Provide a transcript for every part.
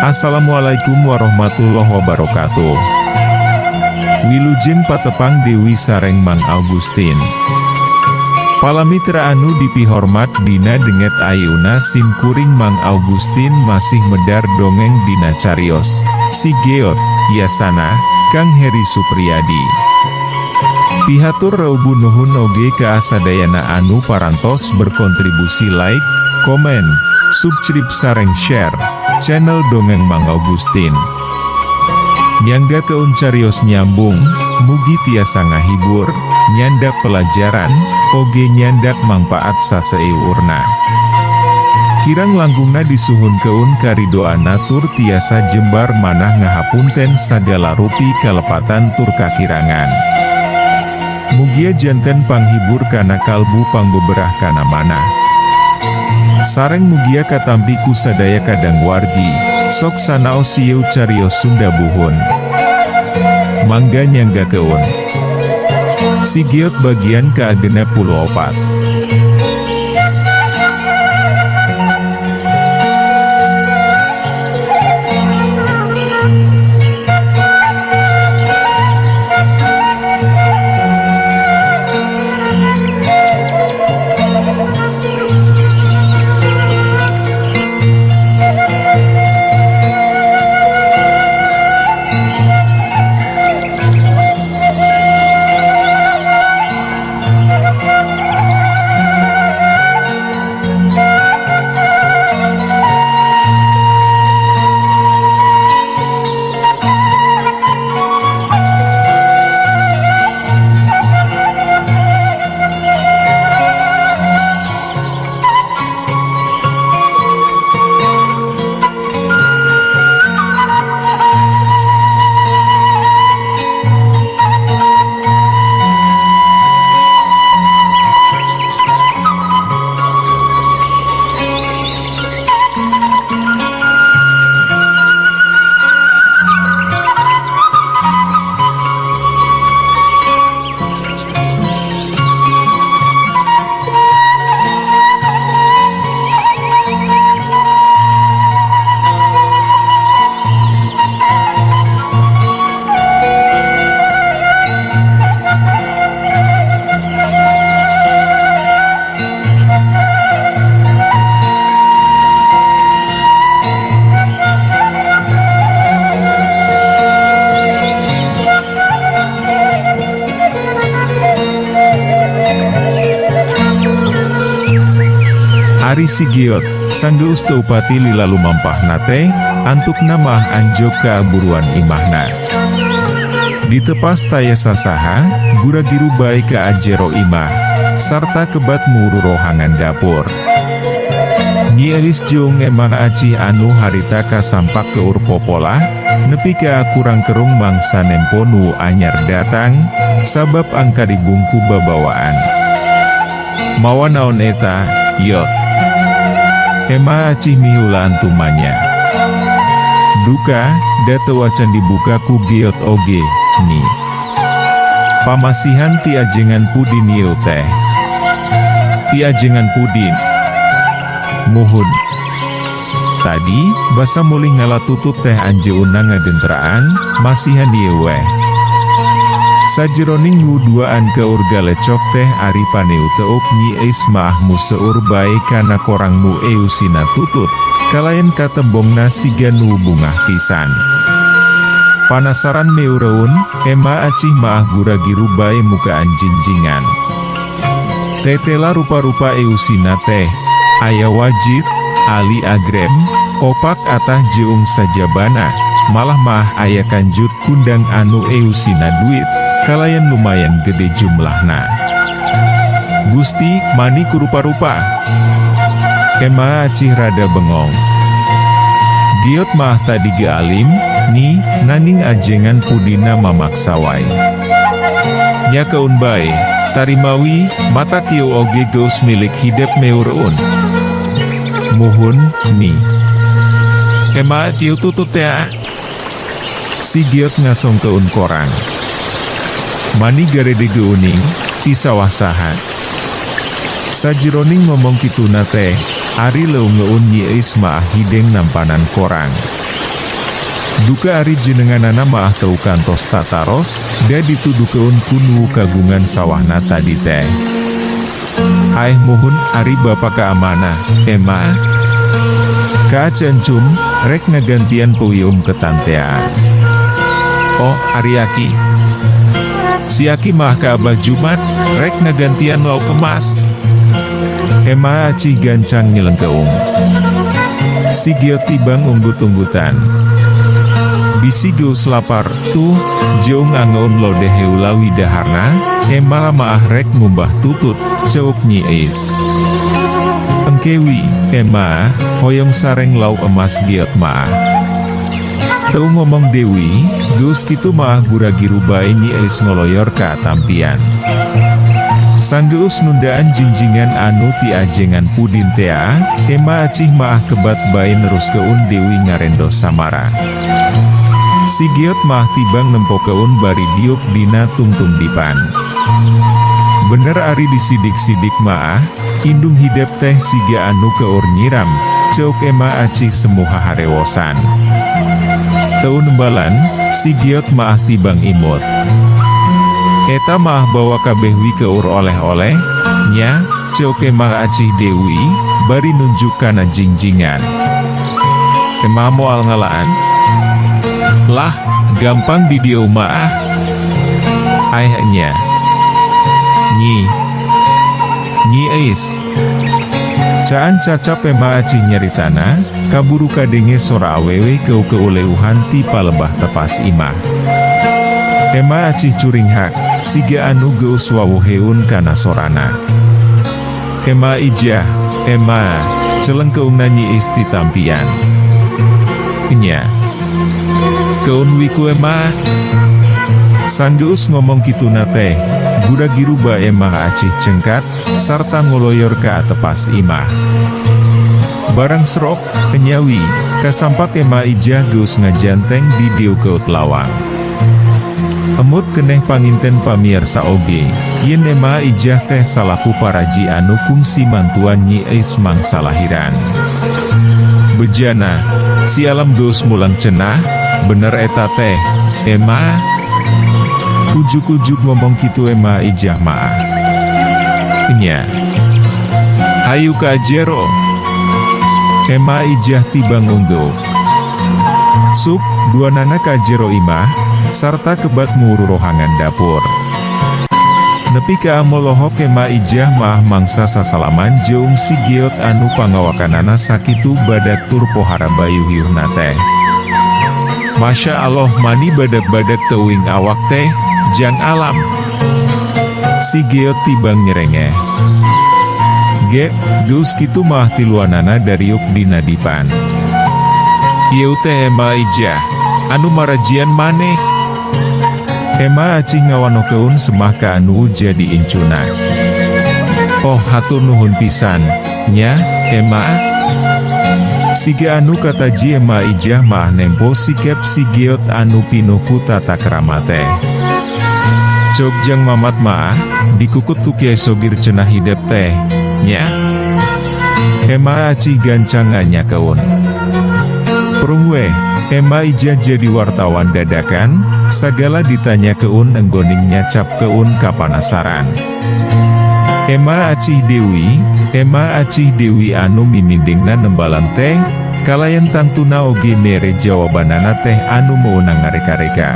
Assalamualaikum warahmatullahi wabarakatuh. Wilujeng patepang Dewi sareng Mang Augustin. Palamitra anu dipihormat dina denget ayuna simkuring Mang Augustin masih medar dongeng dina carios Si Geot, Yasana, Kang Heri Supriyadi. Pihatur reubu nuhun oge ka asadayana anu parantos berkontribusi like, komen, subscribe sareng share channel Dongeng Mang Augustin. Nyangga keun carios nyambung, mugi tiasa ngahibur, nyandak pelajaran, oge nyandak manfaat saseurna. Kirang langgungna disuhun keun karidoan natur tiasa jembar manah ngahapunten sagala rupi kalepatan tur kakirangan. Mugia janten panghibur kana kalbu pangbeberah kana manah. Sareng mugia katampi ku sadaya kadang wargi, sok sanaos sieu carios Sunda buhun. Mangga nyangga keun. Si Geot bagian ke-64. Ari Si Geot, sanggeus teu upati lila lumampahna teh, antuk namah anjog kaaburuan imahna. Ditepas taya sasaha, gura-giru bae ka ajero imah, sarta kebat muru rohangan dapur. Nyi Elis jeung emang acih anu harita kasampak keur popola, nepi ka kurang kerung mangsa nempo nu anyar datang, sabab angka dibungku babawaan. Mawa naon eta, Yot? Ema acih mihula antumanya. Duka, data wacan dibuka ku Geot oge, ni. Pamasihan ti ajengan pudin yeu teh. Ti ajengan pudin. Muhun. Tadi, basa mulih ngalatutut teh anjeunna ngagenteraan, masihan ieu weh. Sajeroning wuduaan keur galecok teh ari paneu teuk Nyi Ismah museur bae kana korang nu eusina tutut, kalayan katembongna siga nu bungah pisan. Panasaran meureun, ema acih maah gura-giru bae mukaan jinjingan. Tetela rupa-rupa eusina teh, aya wajib, ali agrem, opak atah jeung sajabana, malah mah aya kanjut kundang anu eusina duit. Kalayan lumayan gede jumlahna. Gusti, mani kurupa-rupa. Ema acih rada bengong. Geot mah tadi alim, ni, nanging ajengan pudina mamaksa wae. Nya keun bae, tarimawi, mata kieu oge geus milik hidep meureun. Muhun, ni. Ema kieu tutut ya. Si Geot ngasong keun korang. Mani garede geuning, ti sawah saha. Sajeroning ngomong kituna teh, ari leuweun Nyi Ismah hideng nampanan korang. duka ari jenenganana maah teu kantos tataros, da ditudukeun kunu kagungan sawahna tadi teh. Aih muhun ari bapa keamana, ema. Ka cencum, rek ngagantian puium ketantean. Oh, ari Aki. Si Aki mah ka Abah Jumat, rek ngagantian lauk emas. Ema acih gancang nyelengkeung. Si Giot tibang unggut-unggutan. Bisi geus lapar, tuh, jeung angeun lodeh heulawi daharna, ema maah rek ngumbah tutut, ceuk Nyi Eis. Engkewi, ema, hoyong sareng lauk emas Giot maah. Teu ngomong Dewi, geus kitu maah buragi rubai Nyi Eis ngoloyor ka tampian. Sanggeus nundaan jinjingan anu ti ajengan pudin tea, ema acih maah kebat bae neruskeun Dewi ngarendos samara. Si Giot mah tibang nempokeun bari diuk dina tungtung dipan. Bener ari disidik-sidik maah, indung hidep teh siga anu keur nyiram, ceuk ema acih semuha harewosan. Teu nembalan, si Giot maah tibang imut. Eta maah bawa kabeh wi keur oleh-oleh, nya, ceuk ema acih Dewi, bari nunjuk kana jingjingan. Ema moal ngalaan? Lah, gampang di dieu maah. Ayahnya. Nyi Eis. Caan cacap ema acih nyaritana, kaburu kadenge sora awewe keu-keuleuhan ti palebah tepas imah. Ema acih curing hak, siga anu geus wawuheun kana sorana. Ema ijah, ema, celengkeungna Nyi Eis ti tampian. Nya. Keun wiku ema. Sanggeus ngomong kituna teh, buragi ruba ema acih cengkat, sarta ngoloyor ka atepas imah. Barang serok, penyawi, kasampat ema ijah geus ngajanteng di dieu keut lawang. Emut keneh panginten pamirsa oge, yen ema ijah teh salaku paraji anu kungsi mantuan Nyi Eis mangsa lahiran. Bejana, si alam geus mulang cenah, bener eta teh, ema. Ujuk-ujuk ngomong kitu ema ijah maah. Nya. Hayu ka jero. Ema ijah tibang unggu. Sup, dua nana ka jero imah, sarta kebat muru rohangan dapur. Nepi ka molohok ema ijah maah mangsa sasalaman jeung si Giot anu pangawakanana sakitu badak tur pohara bayuh-yuhna teh. Masya Allah mani badak-badak teuing awak teh, jang alam. Si Giot tibang nyerengeh. Ge, geus kitu mah tiluanana dariuk dina dipan. Ieu teh ema ijah, anu marajian maneh. Ema acih ngawanokeun semah ka anu jadi incuna. Oh hatur nuhun pisan, nya, ema. Siga anu kataji ema ijah maah nempo sikep si Giot anu pinuh ku tata krama teh. Cok jang mamat maah, dikukut tu kiai sogir cenah hidep teh, nya. Ema acih gancang nganyakeun. Prungwe, ema ijah jadi wartawan dadakan, sagala ditanya keun enggoning nyacap keun kapanasaran. Ema acih Dewi anu mimindingna nembalan teh, kalayan tantuna oge mere jawabanana teh anu meunang ngareka-reka.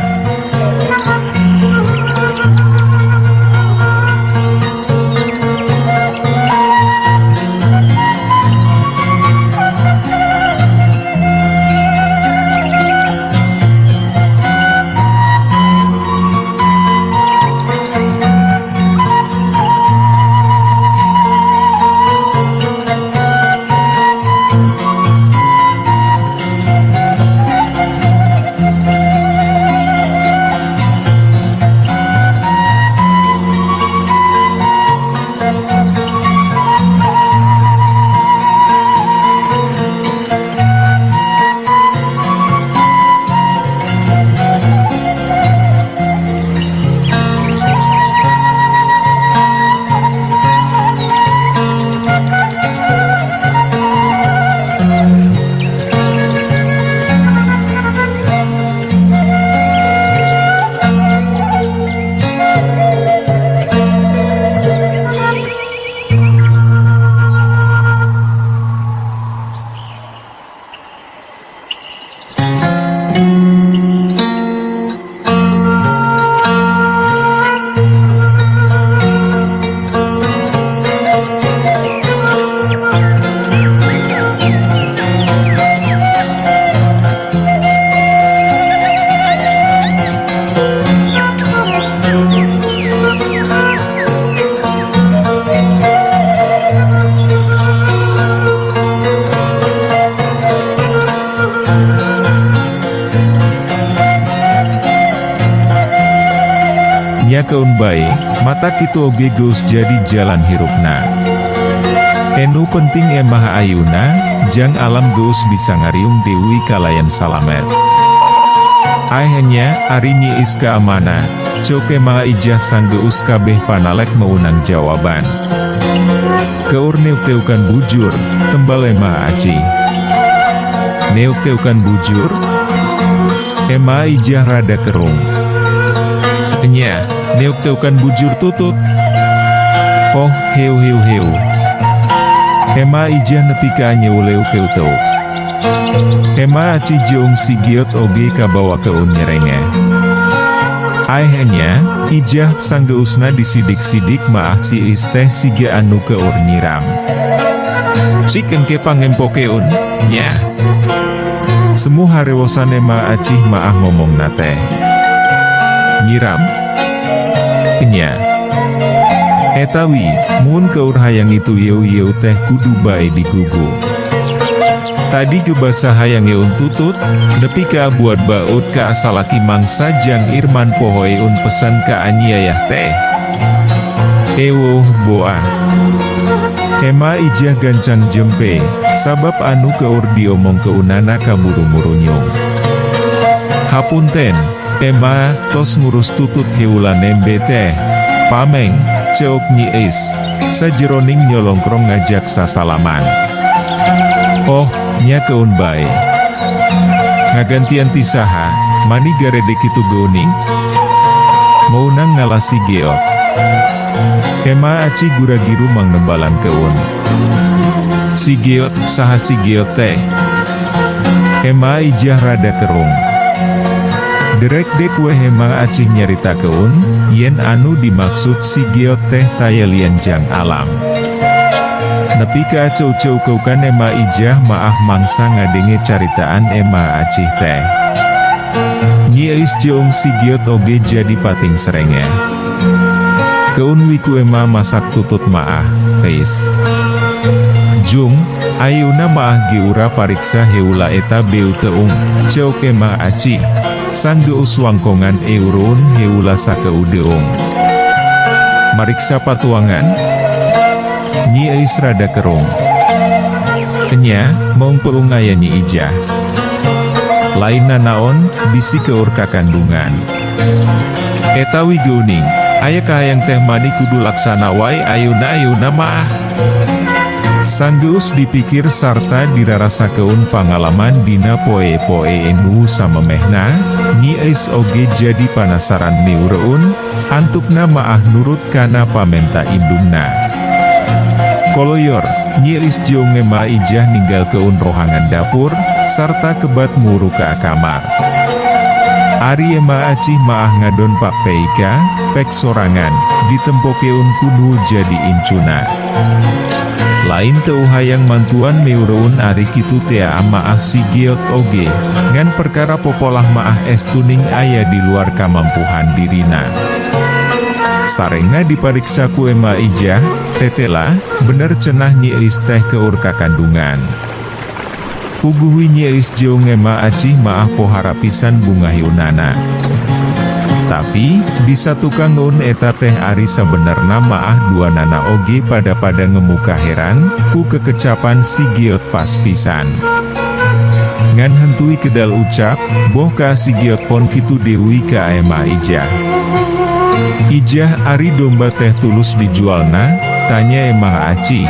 nya keun bae, mata kitu oge geus jadi jalan hirupna. Enu penting emah ayuna, jang alam geus bisa ngariung deui kalayan salamet. Akhirnya, ari nyi iska amanah, cok emah ijah sang geus kabeh panalek meunang jawaban. Keur neuk-neukan bujur, tembal emah aci. Neuk-neukan bujur, emah ijah rada kerung. Nya, neuk-neukan bujur tutut. Oh, heu. Emah ijah nepi ka nyewleu keu-teu. Emah aci jeung Sigiot oge kabawa keun nyerenge. Akhirnya, ijah sanggeusna disidik-sidik maah si isteh siga anu keur nyiram. Cik engke pangempo keun, nya. Semu harewosan emah acih maah ngomong nate. Nyiram? Nya. Etawi, mun keur hayang itu yeu teh kudu bae digugu. Tadi gebasa hayang yeun tutut, nepi ka buat baut ka asalaki mangsa jang Irman pohoeun pesan ka anyayah teh. Ewoh boa. Emah ijah gancang jempe, sabab anu keur diomong keunana kaburu-muru nyung. Hapunten, Emah tos ngurus tutut heula nembe teh. Pameng, ceok nyi is, sajeroning nyolongkrong ngajak sasalaman. Oh, nya keun bae. Ngagantian tisaha, mani garede kitu geuning? Meunang ngalasi geot. Emah aci gura-giru mangnembalan keun. Si geot, saha si geot teh? Emah ijah rada kerung. Derek dek weh emah acih nyarita keun, yen anu dimaksud si geot teh tayalian jang alam. Nepi ka ceu-ceu-keukan emah ijah maah mangsa ngadenge caritaan emah acih teh. Nyi is jeung si geot oge jadi pating serenge. Keun wiku emah masak tutut maah, is. Jung, ayuna maah geura pariksa heula eta beu teung, ceuk emah acih. Sanggeus wangkongan eurun heula sakeudeung. Mariksa patuangan? Nyi is rada kerung. Nya, mong peung aya nyi ijah. Lainna naon, bisi keur kakandungan. Eta wigeuning, aya kahayang teh mani kudu laksana wae ayeuna maah. Sanggeus dipikir sarta dirarasa keun pangalaman dina poe-poe enu samemehna, Nyi is oge jadi panasaran miureun, antukna maah nurut kana pamenta indungna. Koloyor, Nyi is jeung emah ijah ninggal keun rohangan dapur, sarta kebat muru ka kamar. Ari emah acih maah ngadon Pak Peika, pek sorangan, ditempo keun kudu jadi incuna. Lain teu hayang mantuan miureun ari kitu tea maah si geot oge, ngan perkara popolah maah estuning aya di luar kamampuhan dirina. Sarengna dipariksa ku emah ijah, tetela, bener cenah nyi is teh keur kakandungan. Puguhi nyi is jeung emah acih maah pohara pisan bunga hiunana. Tapi, bisa tukang nun eta teh ari sabenerna maah dua nana oge pada ngemuka heran, ku kekecapan si geot pas pisan. Ngan hentui kedal ucap, boh ka si geot pon kitu deui ka emah ijah. Ijah ari domba teh tulus dijualna, tanya emah aci.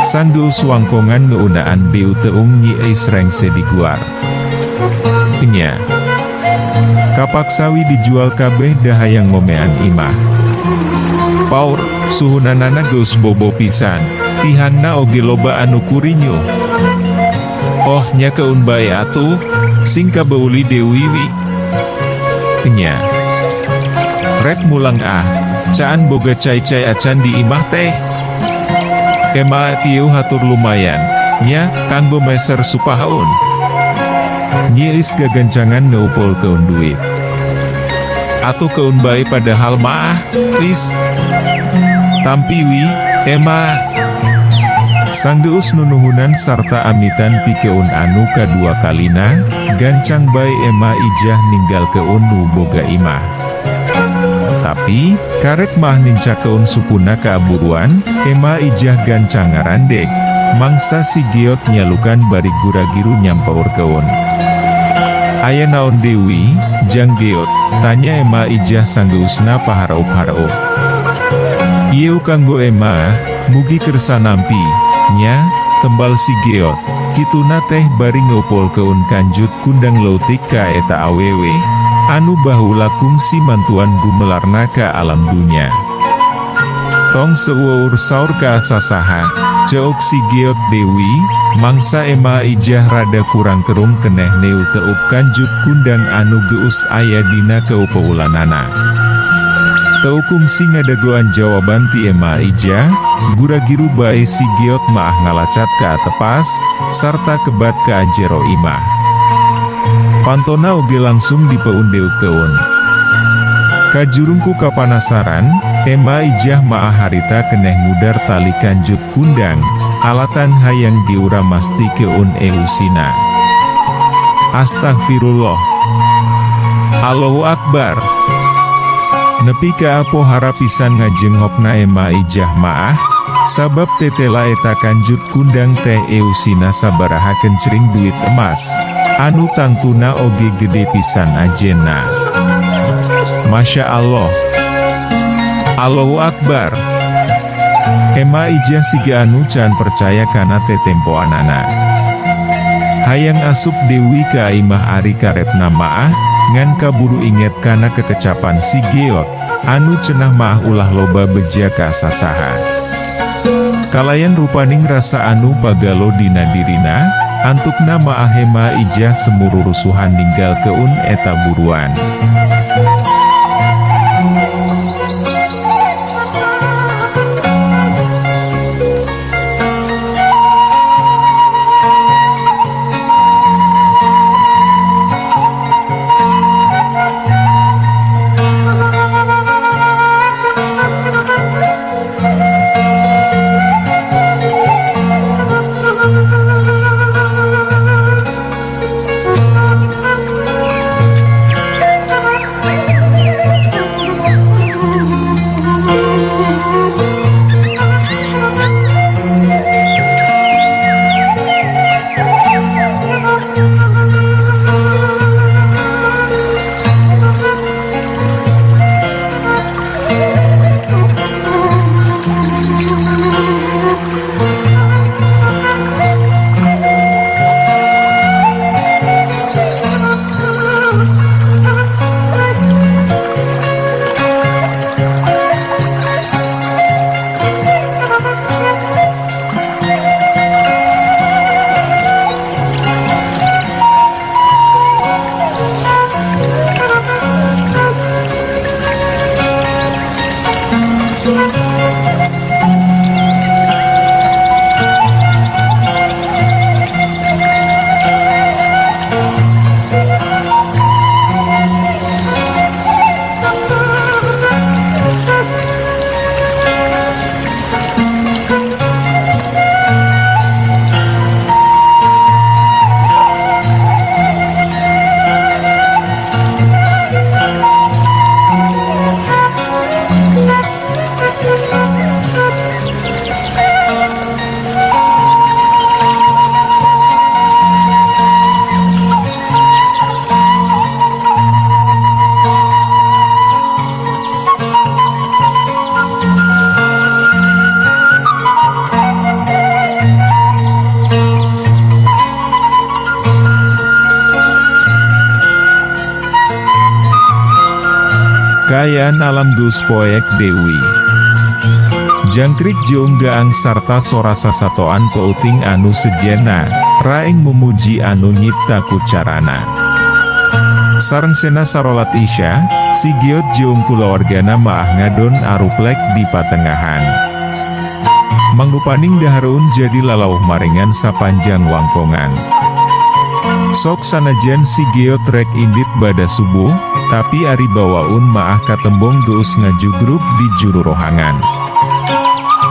Sanggeus wangkongan ngeunaan beu teung nyi is rengse diguar. Nya. Kapak sawi dijual kabeh dahayang ngomean imah. Paur, suhunanana geus bobo pisan, tihangna oge loba anu kurinyo. Oh nya keun bae atuh, sing kabeuli dewiwi. Nya. Rek mulang caan boga cai-cai acan di imah teh. Emah tieu hatur lumayan, nya kanggo meser supahaun. Nyi is gagancangan ngeupol keun duit. Atuh keun bae padahal maah, is. Tampiwi, emah. Sanggeus nunuhunan sarta amitan pikeun anu kadua kalina, gancang bae emah ijah ninggal keun nu boga imah. Tapi, karek mah nincakeun supuna keaburuan, ema ijah gancang ngarandek. Mangsa si Giot nyalukan bari gura-giru nyampaur keun. Aya naon Dewi, jang Giot, tanya ema ijah sanggeusna paharaup-haraup. Ieu kanggo ema, mugi kersa nampi, nya, tembal si Giot. Kituna teh bari ngopol keun kanjut kundang lautik ka eta awewe. Anu baheula kungsi mantuan gumelarna ka alam dunya. Tong seueur saur ka sasaha, ceuk si Giot Dewi, mangsa ema ijah rada kurang kerung keneh neu teup kanjut kundang anu geus aya dina keupeulanana. Teu kungsi ngadagoan jawaban ti ema ijah, gura-giru bae si Giot maah ngalacat ka tepas, sarta kebat ka jero imah. Pantona oge langsung dipeundeukeun. Kajurungku kapanasaran, ema ijah maah harita keneh ngudar tali kanjut kundang, alatan hayang diura masti keun eusina. Astagfirullah. Allahu Akbar. Nepi ka apo harapisan ngajenghokna ema ijah maah, sabab tetela eta kanjut kundang teh eusina sabaraha kencring duit emas. Anu tangtuna oge gede pisan ajenna. Masya Allah. Allahu Akbar. Ema ijah siga anu can percaya kana tetempoanana. Hayang asup Dewi ka imah ari karepna maah, ngan kaburu inget kana kekecapan si Giot, anu cenah maah ulah loba beja ka sasaha. Kalayan rupaning rasa anu pagalo dina dirina, antukna maah ema ijah semururusuhan ninggal keun eta buruan. Kayaan alam Gus Poek Dewi. Jangkrik Jonggaang sarta sora sasatoan pauting anu sejena, raing memuji anu nyipta kucarana. Sareng sena sarolat isya, si Giot jeung kulawargana maah ngadon aruplek di patengahan. Mangrupaning dahareun jadi lalauh maringan sapanjang wangkongan. Sok sanajan si Giot rek indit bada subuh, tapi ari bawaun maah katembong geus ngajugruk di juru rohangan.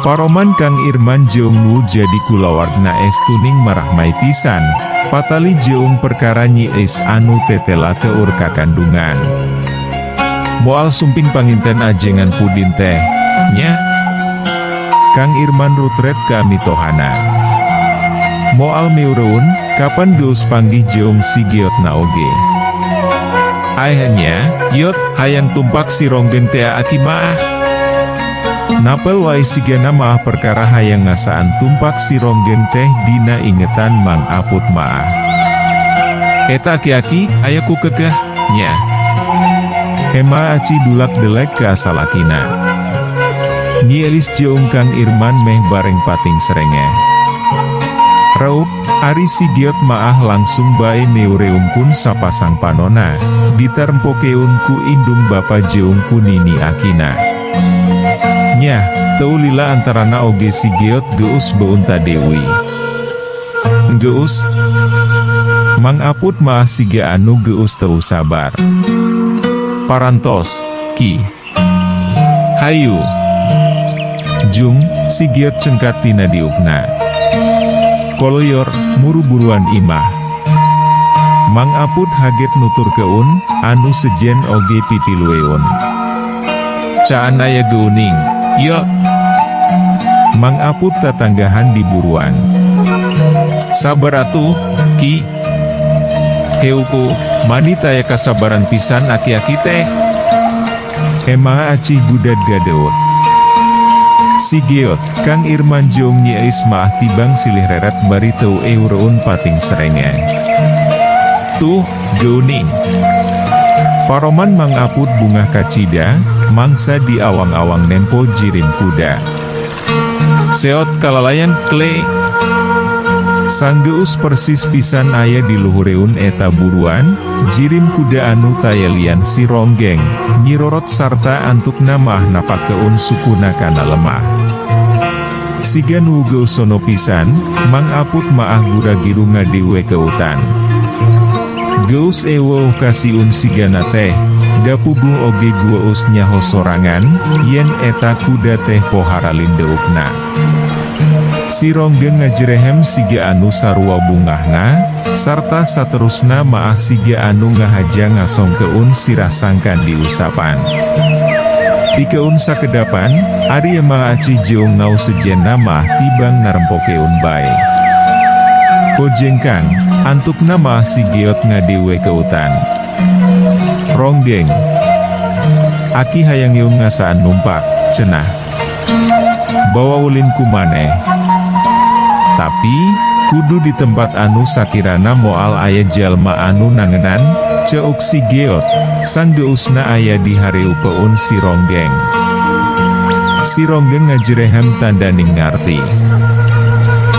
Paroman Kang Irman jeung jadi kulawargna estuning marahmai pisan, patali jeung perkara nyi es anu tetela keur kakandungan. Moal sumping panginten ajengan pudin teh, nya. Kang Irman rutret ka mitohana. Moal miurun, kapan geus panggih jeung si Giot na oge. Ayahnya, Yot, hayang tumpak si Ronggeng teh aki maah. Napel wae sigana maah perkara hayang ngasaan tumpak si Ronggeng teh dina ingetan Mang Aput maah. Eta aki-aki, ayaku kekeh, nya. Hema aci dulak delek ka salakina. Nielis jeung Kang Irman meh bareng pating serenge. Raup, ari si Giot maah langsung bae neureungkun sapasang panona, ditarempokeun ku indung bapa jeung ku nini akina. Nyah, teu lila antarana oge si Giot geus beunta deui. Geus? Mang Aput maah siga anu geus teu sabar. Parantos, Ki. Hayu. Jung, si Giot cengkat tina diukna. Koloyor, muru buruan imah. Mang Aput haget nutur keun, anu sejen oge pipilueun. Caan aya geuning, yuk. Mang Aput tatanggahan di buruan. Sabar atuh, Ki. Heuku, mani taya kasabaran pisan aki-aki teh. Hema aci gudad gadeut. Si Giot, Kang Irman jeung Nyi Ais maah tibang silih reret bari teu eureun pating serenge. Tuh, geuning. Paroman Mang Aput bungah kacida, mangsa di awang-awang nempo jirim kuda. Seot kalalayan kle. Sanggeus persis pisan aya di luhureun eta buruan, jirim kuda anu tayalian si Ronggeng, nyirorot sarta antukna maah napakeun sukuna kana lemah. Siga nu geus sono pisan, Mang Aput maah gura-giru ngadewe keutan. Geus ewo kasiun sigana teh, dapugu oge gueus nyaho sorangan, yen eta kuda teh pohara lindeukna. Si Ronggeng ngajerehem siga anu sarua bungahna, sarta saterusna maah siga anu ngahaja ngasongkeun sirah sangkan diusapan. Dikeun sakedapan, ari ema aci jeung nau sejenna maah tibang narempokeun bae. Pojengkang, antukna maah si Giot ngadewe keutan. Ronggeng. Aki hayang yeung ngasaan numpak, cenah. Bawa ulin ku maneh. Tapi, kudu di tempat anu sakirana moal aya jalma anu nangenan, ceuk si Giot, sanggeusna aya di hareupeun si Ronggeng. Si Ronggeng ngajerehem tandaning ngarti.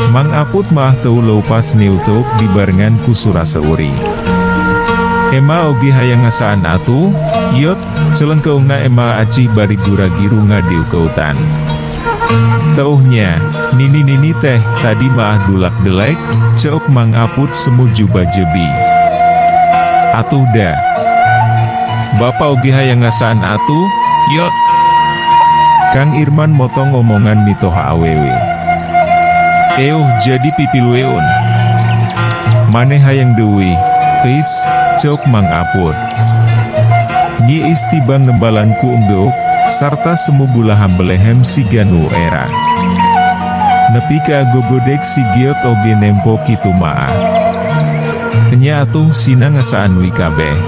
Mang Aput maah teu leupas niutuk dibarengan ku suraseuri. Ema oge hayang ngasaan atuh, Yot, celengkeungna ema aci bari gura-giru ngadiu keutan. Teuhnya, nini-nini teh, tadi maah dulak delek, ceuk Mang Aput semu juba jebi. Atuh dah. Bapa oge hayang ngasaan atuh, Yot. Kang Irman motong ngomongan mitoha awewe. Jadi pipilueun. Maneh hayang deui, please, ceuk Mang Aput. Nyi istibang nembalanku enggeuk, sarta semu bulahan belehem si ganu era. Nepi ka gogodek si Giot oge nempo kitu maah. Nya atuh sina ngasaan wi kabeh.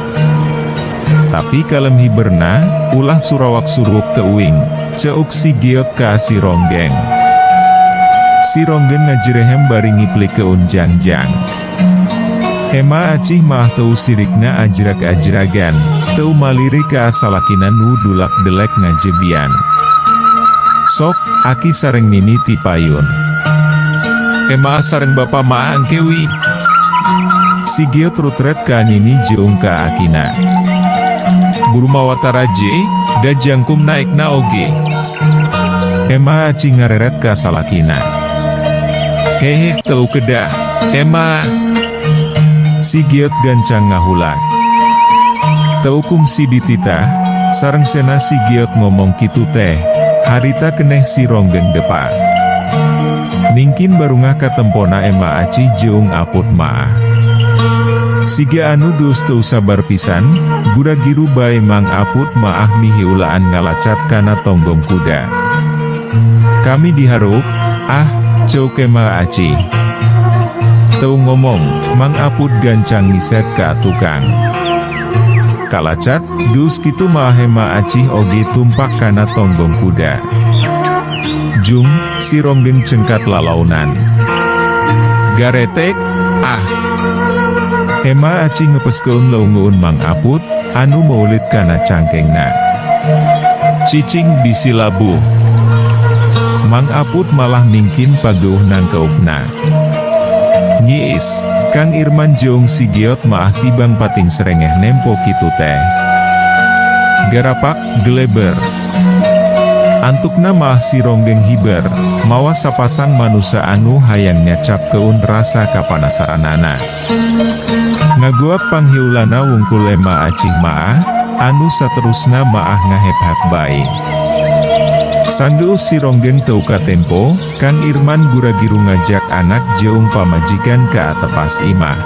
Tapi kalem hiberna, ulah surawak surup teuing, ceuk si Giot ka si Ronggeng. Si Ronggeng ngajerehem bari ngiplikeun jangjang. Hema acih mah teu sirikna ajrak-ajragan, teu maliri ka salakina nu dulak delek ngajebian. Sok, aki sareng nini ti payun. Hema sareng bapa maang kewi. Si Giot rutret ka nini jeung ka akina. Buru mawataraje, da jangkum naikna oge. Hema acih ngareret ka salakina. Hehe teu kedah, Hema. Si Giot gancang ngahulak. Teukum si dititah, sareng sena si Giot ngomong kitu teh, harita keneh si Ronggeng depa. Ningkin barungah katempona ema aci jeung Aput maah. Siga anu geus teu sabar pisan, gura-giru bae Mang Aput maah mihiulaan ngalacat kana tonggong kuda. Kami diharuk, ceu kema aci. Teu ngomong, Mang Aput gancang ngiset ka tukang. Kalacat, geus kitu maahe aci oge tumpak kana tonggong kuda. Jung, si ronggeng cengkat lalaunan. Garetek, Ema aci ngepeskeun laungeun Mang Aput, anu maulit kana cangkengna. Cicing bisi labuh. Mang Aput malah mingkin pageuh nang keupna. Nyiis, Kang Irman jeung si Giot maah tibang pating serengeh nempo kitu teh. Garapak, geleber. Antukna maah si ronggeng hiber, mawa sapasang manusa anu hayang nyacap keun rasa kapanasaranana. Ngaguap panghiulana wungkul Ema acih maah, anu saterusna maah ngahep-hep bae. Sanggeus si ronggeng teu katempo, Kang Irman gura-giru ngajak anak jeung pamajikan ke atepas imah.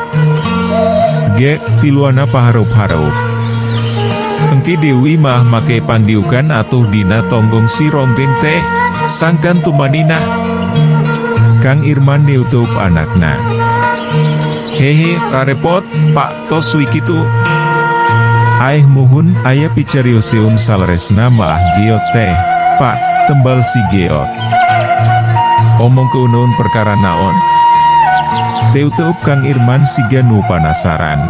Tiluana paharup-harup. Engki Dewi mah make pandiukan atuh dina tonggong si ronggeng teh, sangkan tumanina. Kang Irman niutup anakna. Hehe, rarepot, Pak, tos wikitu. Aih muhun, aya picarioseun saleresna maah Giot teh, Pak, tembal si Giot. Omong keuneun perkara naon? Teutup Kang Irman siga nu panasaran.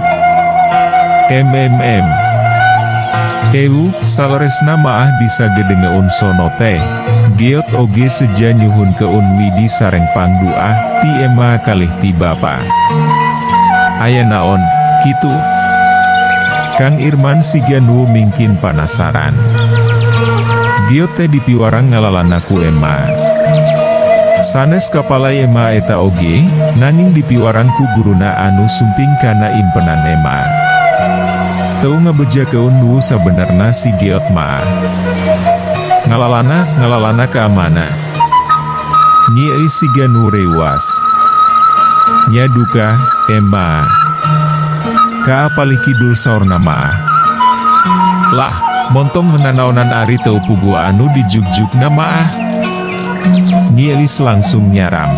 Saleresna maah bisa gedengeun sono teh. Giot oge seja nyuhun keun widi sareng pangduah, ti Ema kalih ti bapa. Aya naon, kitu? Kang Irman siga nu mingkin panasaran. Giot teh dipiwarang ngalalana ku Ema. Sanes kapala Ema eta oge, nanging dipiwarang ku guruna anu sumping kana impenan Ema. Teu ngabeja keun nu sabenerna si Giot maah. Ngalalana ka mana? Nyi siga nu rewas. Nya duka, Ema. Ka apalih kidul saurna maah. Lah, montong menanaonan ari teu pugu anu dijugjugna maah. Nyi langsung nyaram.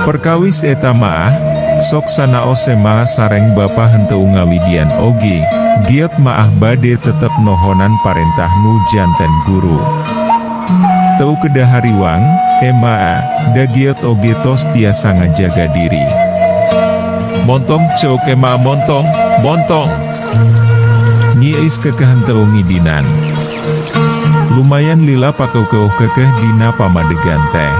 Perkawis eta maah, sok sanaos Ema sareng bapa henteu ngawidian oge, Giot maah bade tetep nohonan parentah nu janten guru. Teu kedah hariwang, Ema da Giot oge tos tiasa ngajaga diri. Montong ceuk Ema montong. Nyiis kekeh henteu ngidinan. Lumayan lila pakeuh-keuh kekeh dina pamadegan teh.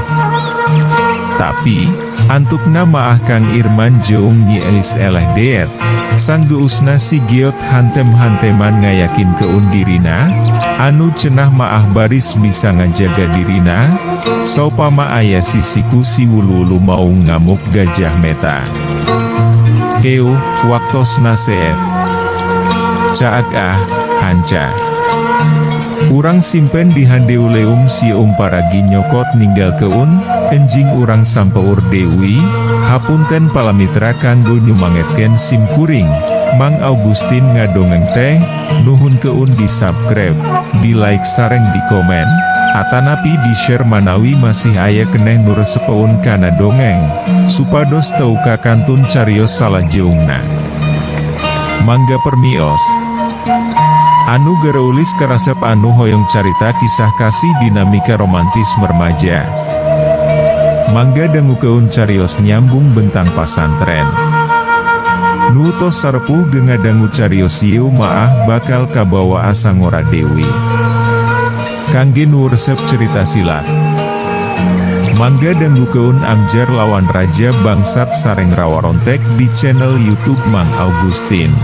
Tapi, antukna maah Kang Irman jeung Nyiis eleh deet, sanggeusna si Giot hantem-hanteman ngayakin keun dirina, anu cenah maah baris bisa ngajaga dirina, saupama aya sisiku si wulu-wulu mau ngamuk gajah meta. Waktosna seet. Caak hanca. Urang simpen di handeuleum si paragi nyokot ninggal keun, enjing urang sampeur Dewi, hapunten palamitra kanggo nyumangetkeun sim kuring. Mang Augustin ngadongeng teh, nuhun keun di subscribe, di like sareng di komen, atanapi di share manawi masih aya keneh nu resepeun kana dongeng, supados teu kakantun carios salajeungna. Mangga permios. Anu gereulis karasep anu hoyong carita kisah kasih dinamika romantis remaja. Mangga dangukeun carios nyambung bentang pasantren. Nu tos sarepuh gengadangu carios ieu maah bakal kabawa asa ngora Dewi. Kangge nu resep cerita silat. Mangga dangukeun Amjar lawan Raja Bangsat sareng Rawarontek di channel YouTube Mang Augustin.